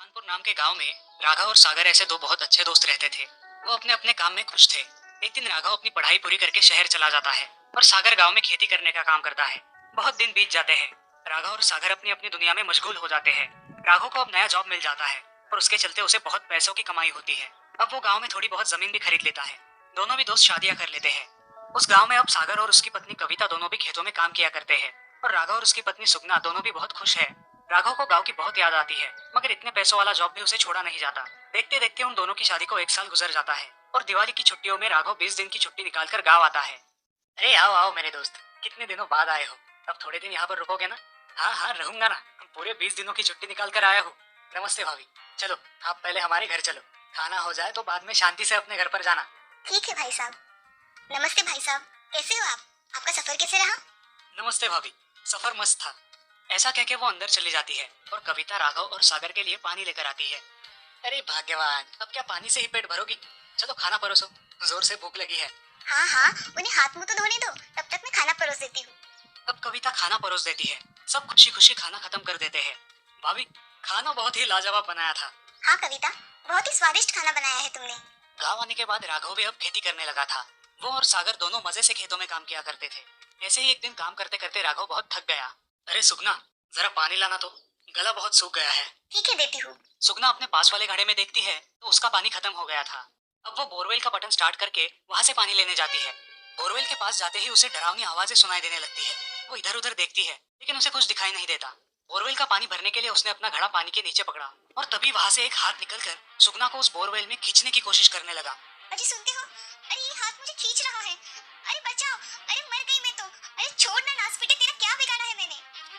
कानपुर नाम के गांव में राघव और सागर ऐसे दो बहुत अच्छे दोस्त रहते थे। वो अपने अपने काम में खुश थे। एक दिन राघव अपनी पढ़ाई पूरी करके शहर चला जाता है और सागर गांव में खेती करने का काम करता है। बहुत दिन बीत जाते हैं। राघव और सागर अपनी अपनी दुनिया में मशगूल हो जाते हैं। राघव को अब नया जॉब मिल जाता है और उसके चलते उसे बहुत पैसों की कमाई होती है। अब वो गाँव में थोड़ी बहुत जमीन भी खरीद लेता है। दोनों भी दोस्त शादियां कर लेते हैं। उस गाँव में अब सागर और उसकी पत्नी कविता दोनों भी खेतों में काम किया करते हैं और राघव और उसकी पत्नी सुगना दोनों भी बहुत खुश है। राघव को गांव की बहुत याद आती है, मगर इतने पैसों वाला जॉब भी उसे छोड़ा नहीं जाता। देखते देखते उन दोनों की शादी को 1 साल गुजर जाता है और दिवाली की छुट्टियों में राघव 20 दिन की छुट्टी निकालकर गाँव आता है। अरे आओ आओ मेरे दोस्त, कितने दिनों बाद आए हो। अब थोड़े दिन यहाँ पर रुकोगे ना? हाँ हाँ रहूंगा ना, पूरे 20 दिनों की छुट्टी निकाल कर आया हूँ। नमस्ते भाभी। चलो आप पहले हमारे घर चलो, खाना हो जाए तो बाद में शांति से अपने घर पर जाना। ठीक है भाई साहब। नमस्ते भाई साहब, कैसे हो आप? आपका सफर कैसे रहा? नमस्ते भाभी, सफर मस्त था। ऐसा कह के वो अंदर चली जाती है और कविता राघव और सागर के लिए पानी लेकर आती है। अरे भाग्यवान, अब क्या पानी से ही पेट भरोगी? चलो खाना परोसो, जोर से भूख लगी है। हाँ हाँ, उन्हें हाथ मुंह तो धोने दो, तब तक मैं खाना परोस देती हूँ। अब कविता खाना परोस देती है। सब खुशी खुशी खाना खत्म कर देते हैं। भाभी, खाना बहुत ही लाजवाब बनाया था। हाँ कविता, बहुत ही स्वादिष्ट खाना बनाया है तुमने। गाँव आने के बाद राघव भी अब खेती करने लगा था। वो और सागर दोनों मजे से खेतों में काम किया करते थे। ऐसे ही एक दिन काम करते करते राघव बहुत थक गया। अरे सुगना, जरा पानी लाना तो, गला बहुत सूख गया है। ठीक है, देती हूँ। सुगना अपने पास वाले घड़े में देखती है तो उसका पानी खत्म हो गया था। अब वो बोरवेल का बटन स्टार्ट करके वहां से पानी लेने जाती है। बोरवेल के पास जाते ही उसे डरावनी आवाजें सुनाई देने लगती है। वो इधर उधर देखती है लेकिन उसे कुछ दिखाई नहीं देता। बोरवेल का पानी भरने के लिए उसने अपना घड़ा पानी के नीचे पकड़ा और तभी वहां से एक हाथ निकलकर सुगना को उस बोरवेल में खींचने की कोशिश करने लगा। अरे सुनते हो? अरे ये हाथ मुझे खींच रहा है। अरे बचाओ, अरे मर गई मैं तो। अरे छोड़ ना नासपीटे, तेरा क्या बिगाड़ा है मैंने?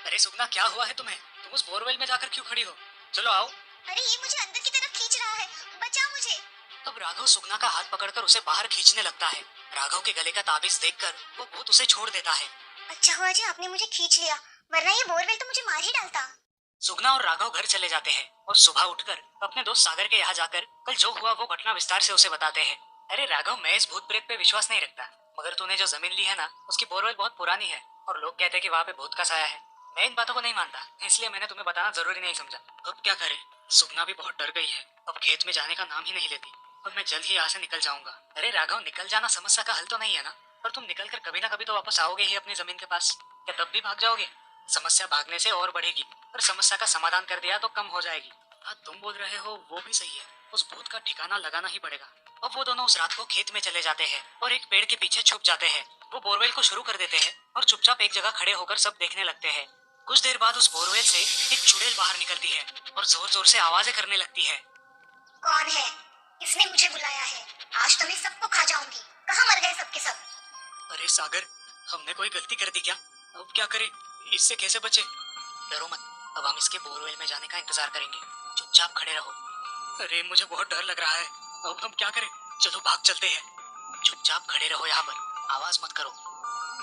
अरे सुगना, क्या हुआ है तुम्हें? तुम उस बोरवेल में जाकर क्यों खड़ी हो? चलो आओ। अरे ये मुझे अंदर की तरफ खींच रहा है, बचाओ मुझे। तब राघव सुगना का हाथ पकड़कर उसे बाहर खींचने लगता है। राघव के गले का ताबीज देखकर वो भूत उसे छोड़ देता है। अच्छा हुआ जी आपने मुझे खींच लिया, वरना ये बोरवेल तो मुझे मार ही डालता। सुगना और राघव घर चले जाते हैं और सुबह उठकर अपने दोस्त सागर के यहाँ जाकर कल जो हुआ वो घटना विस्तार से उसे बताते हैं। अरे राघव, मैं इस भूत प्रेत पे विश्वास नहीं रखता, मगर तूने जो जमीन ली है ना, उसकी बोरवेल बहुत पुरानी है और लोग कहते हैं कि वहाँ पे भूत का साया है। मैं इन बातों को नहीं मानता, इसलिए मैंने तुम्हें बताना जरूरी नहीं समझा। अब क्या करे? सुगना भी बहुत डर गई है, अब खेत में जाने का नाम ही नहीं लेती। अब मैं जल्द ही यहाँ से निकल जाऊंगा। अरे राघव, निकल जाना समस्या का हल तो नहीं है ना, पर तुम निकल कर कभी ना कभी तो वापस आओगे ही अपनी जमीन के पास। क्या तब भी भाग जाओगे? समस्या भागने से और बढ़ेगी, और समस्या का समाधान कर दिया तो कम हो जाएगी। हाँ, तुम बोल रहे हो वो भी सही है, उस भूत का ठिकाना लगाना ही पड़ेगा। अब वो दोनों उस रात को खेत में चले जाते हैं और एक पेड़ के पीछे छुप जाते हैं। वो बोरवेल को शुरू कर देते हैं और चुपचाप एक जगह खड़े होकर सब देखने लगते हैं। कुछ देर बाद उस बोरवेल से एक चुड़ैल बाहर निकलती है और जोर जोर से आवाजें करने लगती है। कौन है? इसने मुझे बुलाया है। आज तो मैं सबको खा जाऊंगी। कहाँ मर गए सबके सब? अरे सागर, हमने कोई गलती कर दी क्या? अब क्या करें? इससे कैसे बचे? डरो मत, अब हम इसके बोरवेल में जाने का इंतजार करेंगे। चुपचाप खड़े रहो। अरे मुझे बहुत डर लग रहा है, अब हम क्या करें? चलो भाग चलते हैं। चुपचाप खड़े रहो यहाँ पर, आवाज मत करो।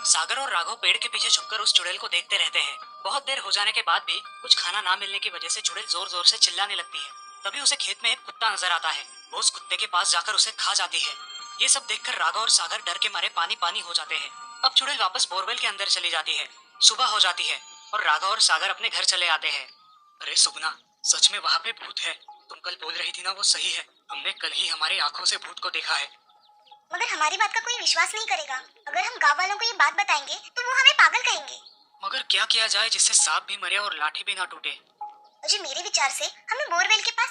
सागर और राघव पेड़ के पीछे छुपकर उस चुड़ैल को देखते रहते हैं। बहुत देर हो जाने के बाद भी कुछ खाना ना मिलने की वजह से चुड़ैल जोर जोर से चिल्लाने लगती है। तभी उसे खेत में एक कुत्ता नजर आता है। वो उस कुत्ते के पास जाकर उसे खा जाती है। ये सब देखकर राघव और सागर डर के मारे पानी पानी हो जाते हैं। अब चुड़ैल वापस बोरवेल के अंदर चली जाती है। सुबह हो जाती है और राघव और सागर अपने घर चले आते हैं। अरे सुगना, सच में वहाँ पे भूत है। तुम कल बोल रही थी ना, वो सही है। हमने कल ही हमारी आंखों से भूत को देखा है। मगर हमारी बात का कोई विश्वास नहीं करेगा। अगर हम गांव वालों को ये बात बताएंगे तो वो हमें पागल कहेंगे। मगर क्या किया जाए जिससे सांप भी मरे और लाठी भी ना टूटे? मुझे मेरे विचार से हमें बोरवेल के पास